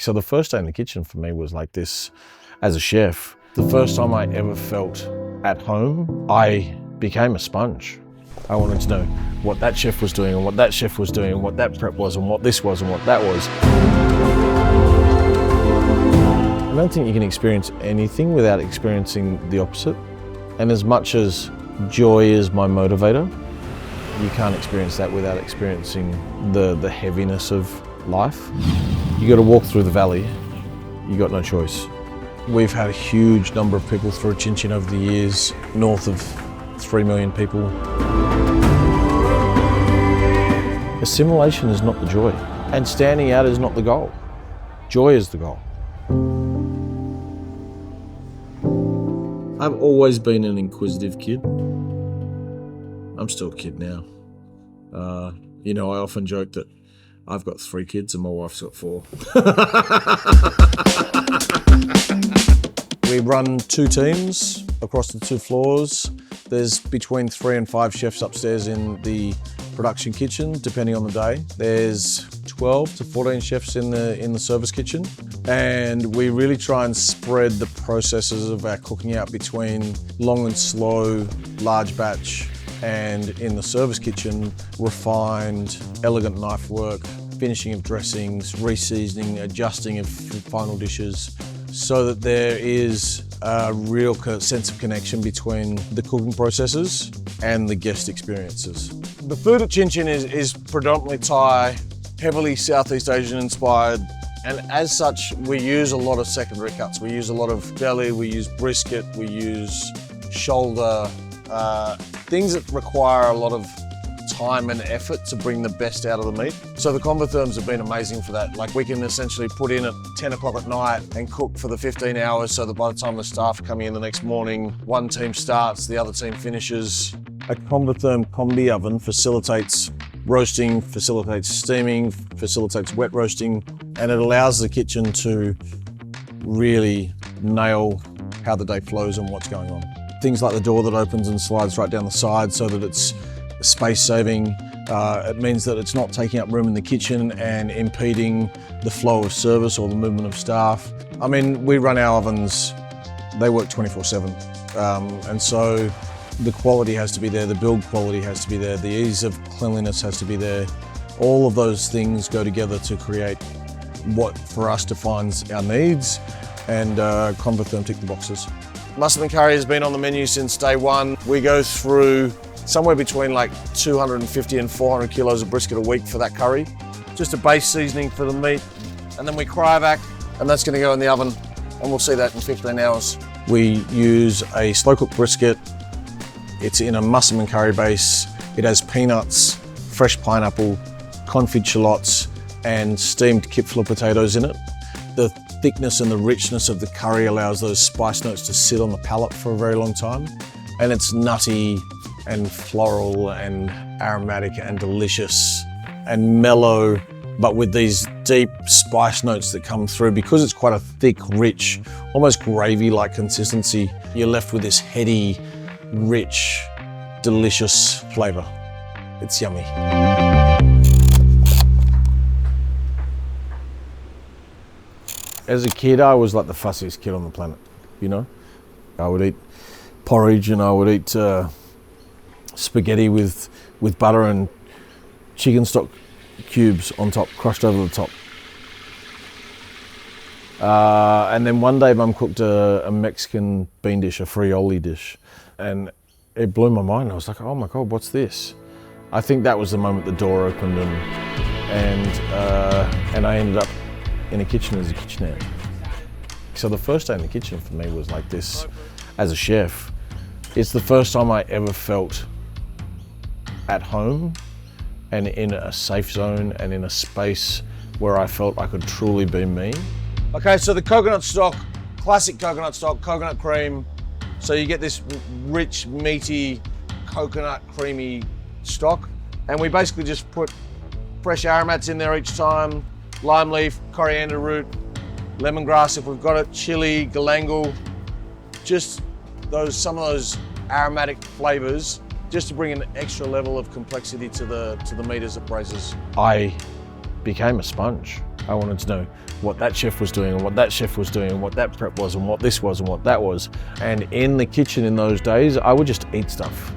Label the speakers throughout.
Speaker 1: So the first day in the kitchen for me was like this as a chef. The first time I ever felt at home, I became a sponge. I wanted to know what that chef was doing and what that chef was doing and what that prep was and what this was and what that was. I don't think you can experience anything without experiencing the opposite. And as much as joy is my motivator, you can't experience that without experiencing the heaviness of life. You got to walk through the valley, you got no choice. We've had a huge number of people through Chin Chin over the years, north of 3 million people. Assimilation is not the joy, and standing out is not the goal. Joy is the goal. I've always been an inquisitive kid. I'm still a kid now. I often joke that I've got 3 kids and my wife's got 4. We run 2 teams across the 2 floors. There's between 3 and 5 chefs upstairs in the production kitchen, depending on the day. There's 12 to 14 chefs in the service kitchen. And we really try and spread the processes of our cooking out between long and slow, large batch, and in the service kitchen, refined, elegant knife work, finishing of dressings, re-seasoning, adjusting of final dishes, so that there is a real sense of connection between the cooking processes and the guest experiences. The food at Chin Chin is predominantly Thai, heavily Southeast Asian inspired, and as such, we use a lot of secondary cuts. We use a lot of belly, we use brisket, we use shoulder, things that require a lot of time and effort to bring the best out of the meat. So the Convatherms have been amazing for that. Like, we can essentially put in at 10 o'clock at night and cook for the 15 hours so that by the time the staff are coming in the next morning, one team starts, the other team finishes. A Convatherm combi oven facilitates roasting, facilitates steaming, facilitates wet roasting, and it allows the kitchen to really nail how the day flows and what's going on. Things like the door that opens and slides right down the side so that it's space saving. It means that it's not taking up room in the kitchen and impeding the flow of service or the movement of staff. I mean, we run our ovens, they work 24/7. And so the quality has to be there, the build quality has to be there, the ease of cleanliness has to be there. All of those things go together to create what for us defines our needs, and Convatherm tick the boxes. Mustard and curry has been on the menu since day one. We go through somewhere between like 250 and 400 kilos of brisket a week for that curry. Just a base seasoning for the meat, and then we cryovac, and that's gonna go in the oven, and we'll see that in 15 hours. We use a slow cooked brisket. It's in a mustard and curry base. It has peanuts, fresh pineapple, confit shallots, and steamed kipfler potatoes in it. The thickness and the richness of the curry allows those spice notes to sit on the palate for a very long time. And it's nutty and floral and aromatic and delicious and mellow, but with these deep spice notes that come through. Because it's quite a thick, rich, almost gravy-like consistency, you're left with this heady, rich, delicious flavor. It's yummy. As a kid, I was like the fussiest kid on the planet, you know? I would eat porridge and I would eat spaghetti with butter and chicken stock cubes on top, crushed over the top. And then one day Mum cooked a Mexican bean dish, a frioli dish, and it blew my mind. I was like, oh my God, what's this? I think that was the moment the door opened and I ended up in a kitchen as a kitchenette. So the first day in the kitchen for me was like this as a chef. It's the first time I ever felt at home and in a safe zone and in a space where I felt I could truly be me. Okay, so the coconut stock, classic coconut stock, coconut cream. So you get this rich, meaty, coconut creamy stock. And we basically just put fresh aromats in there each time. Lime leaf, coriander root, lemongrass if we've got it, chili, galangal, just some of those aromatic flavors, just to bring an extra level of complexity to the meat as it braises. I became a sponge. I wanted to know what that chef was doing and what that chef was doing and what that prep was and what this was and what that was. And in the kitchen in those days, I would just eat stuff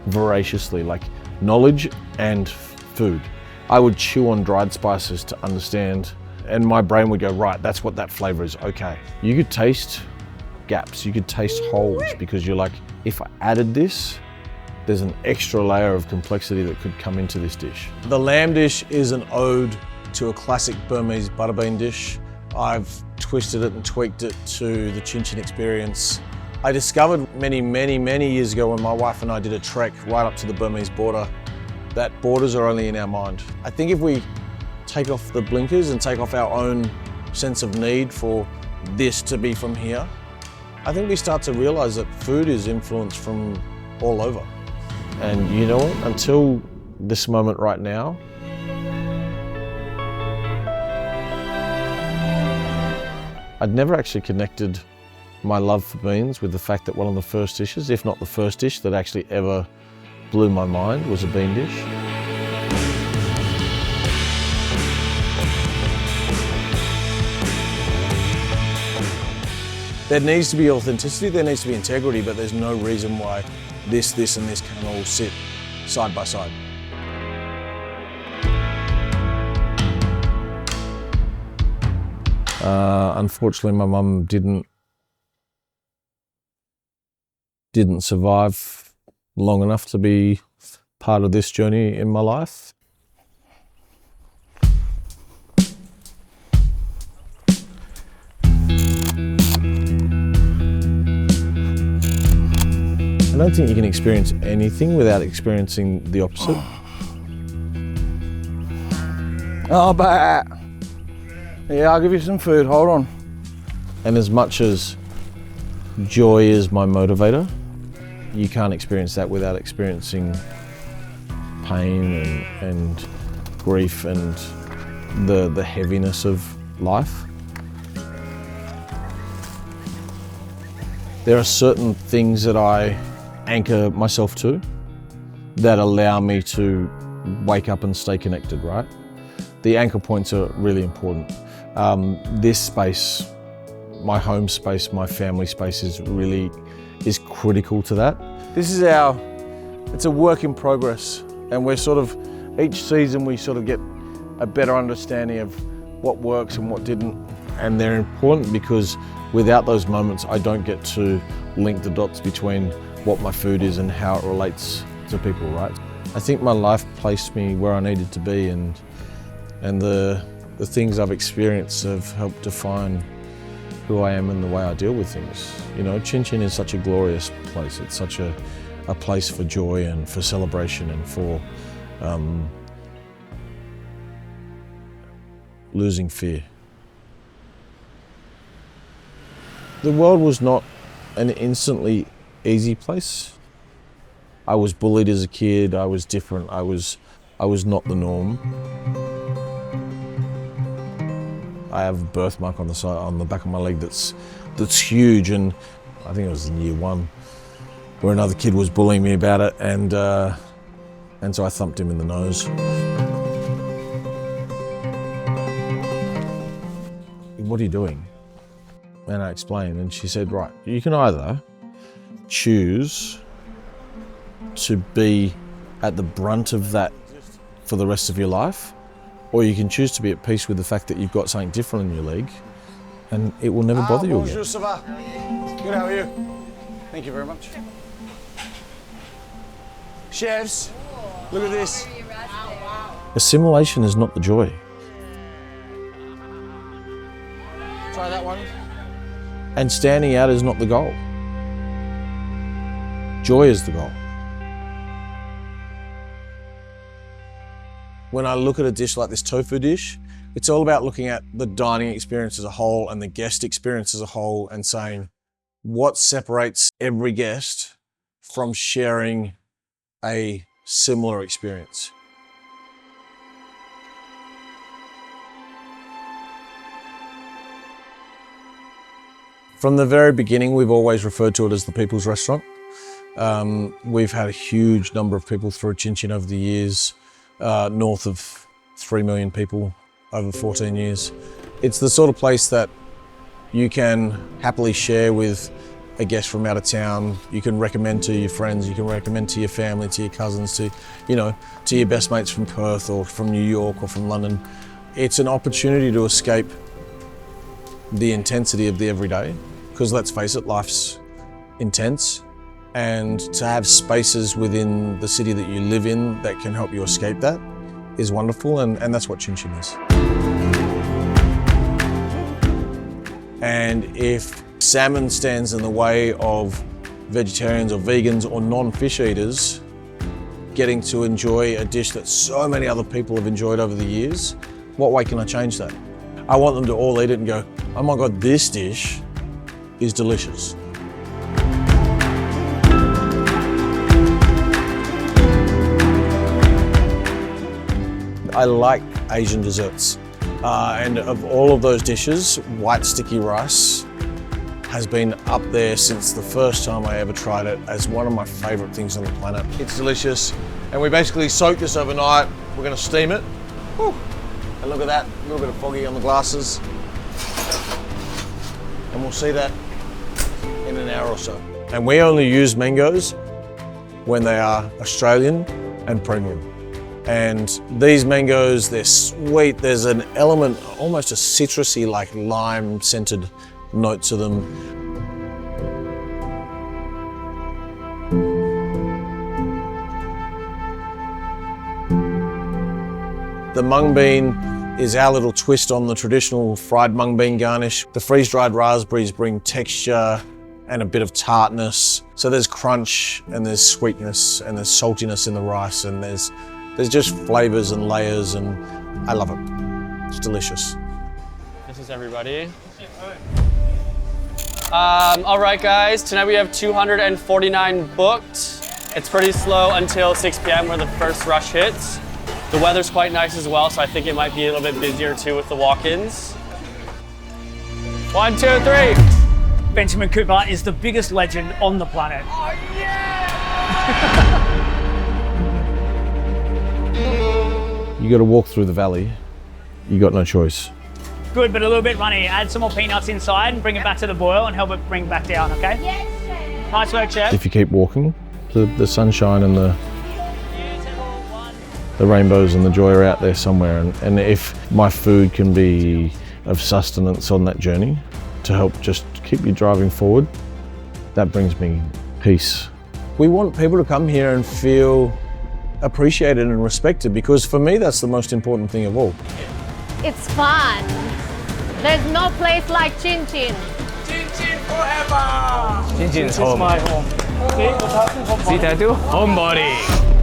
Speaker 1: voraciously, like knowledge and food. I would chew on dried spices to understand, and my brain would go, right, that's what that flavor is, okay. You could taste gaps, you could taste holes, because you're like, if I added this, there's an extra layer of complexity that could come into this dish. The lamb dish is an ode to a classic Burmese butterbean dish. I've twisted it and tweaked it to the Chin Chin experience. I discovered many years ago when my wife and I did a trek right up to the Burmese border that borders are only in our mind. I think if we take off the blinkers and take off our own sense of need for this to be from here, I think we start to realize that food is influenced from all over. And you know what, until this moment right now, I'd never actually connected my love for beans with the fact that one of the first dishes, if not the first dish that actually ever blew my mind, was a bean dish. There needs to be authenticity, there needs to be integrity, but there's no reason why this and this can all sit side by side. Unfortunately, my mum didn't survive long enough to be part of this journey in my life. I don't think you can experience anything without experiencing the opposite.
Speaker 2: Oh, but yeah, I'll give you some food, hold on.
Speaker 1: And as much as joy is my motivator, you can't experience that without experiencing pain and grief and the heaviness of life. There are certain things that I anchor myself to that allow me to wake up and stay connected, right? The anchor points are really important. This space, my home space, my family space is critical to that. This is it's a work in progress, and we're sort of, each season we sort of get a better understanding of what works and what didn't. And they're important because without those moments, I don't get to link the dots between what my food is and how it relates to people, right? I think my life placed me where I needed to be, and the things I've experienced have helped define who I am and the way I deal with things. You know, Chin Chin is such a glorious place. It's such a place for joy and for celebration and for losing fear. The world was not an instantly easy place. I was bullied as a kid, I was different, I was not the norm. I have a birthmark on the side, on the back of my leg that's huge, and I think it was in year 1 where another kid was bullying me about it, and so I thumped him in the nose. What are you doing? And I explained, and she said, right, you can either choose to be at the brunt of that for the rest of your life, or you can choose to be at peace with the fact that you've got something different in your leg, and it will never bother you again.
Speaker 2: Bonjour, ça va? Good, how are you? Thank you very much. Chefs, look at this.
Speaker 1: Assimilation is not the joy.
Speaker 2: Try that one.
Speaker 1: And standing out is not the goal. Joy is the goal. When I look at a dish like this tofu dish, it's all about looking at the dining experience as a whole and the guest experience as a whole and saying, what separates every guest from sharing a similar experience? From the very beginning, we've always referred to it as the People's Restaurant. We've had a huge number of people through Chin Chin over the years, north of 3 million people over 14 years. It's the sort of place that you can happily share with a guest from out of town. You can recommend to your friends, you can recommend to your family, to your cousins, to your best mates from Perth or from New York or from London. It's an opportunity to escape the intensity of the everyday, because let's face it, life's intense, and to have spaces within the city that you live in that can help you escape that is wonderful, and that's what Chin Chin is. And if salmon stands in the way of vegetarians or vegans or non-fish eaters getting to enjoy a dish that so many other people have enjoyed over the years, what way can I change that? I want them to all eat it and go, oh my God, this dish is delicious. I like Asian desserts. And of all of those dishes, white sticky rice has been up there since the first time I ever tried it as one of my favorite things on the planet. It's delicious. And we basically soak this overnight. We're gonna steam it. Whew. And look at that, a little bit of foggy on the glasses. And we'll see that in an hour or so. And we only use mangoes when they are Australian and premium. And these mangoes, they're sweet. There's an element, almost a citrusy, like lime scented note to them. The mung bean is our little twist on the traditional fried mung bean garnish. The freeze-dried raspberries bring texture and a bit of tartness. So there's crunch and there's sweetness and there's saltiness in the rice, and there's just flavors and layers, and I love it. It's delicious.
Speaker 3: This is everybody. All right, guys, tonight we have 249 booked. It's pretty slow until 6 p.m. where the first rush hits. The weather's quite nice as well, so I think it might be a little bit busier too with the walk-ins. 1, 2, 3.
Speaker 4: Benjamin Cooper is the biggest legend on the planet.
Speaker 3: Oh, yeah!
Speaker 1: You got to walk through the valley. You got no choice.
Speaker 4: Good, but a little bit runny. Add some more peanuts inside and bring it back to the boil and help it bring it back down, okay?
Speaker 5: Yes, chef.
Speaker 4: Nice work, chef.
Speaker 1: If you keep walking, the sunshine and the rainbows and the joy are out there somewhere. And if my food can be of sustenance on that journey to help just keep you driving forward, that brings me peace. We want people to come here and feel appreciated and respected, because for me that's the most important thing of all.
Speaker 5: It's fun. There's no place like Chin Chin.
Speaker 3: Chin Chin forever!
Speaker 2: Chin Chin
Speaker 4: This is my home. See, what's happening?
Speaker 2: See tattoo? Homebody.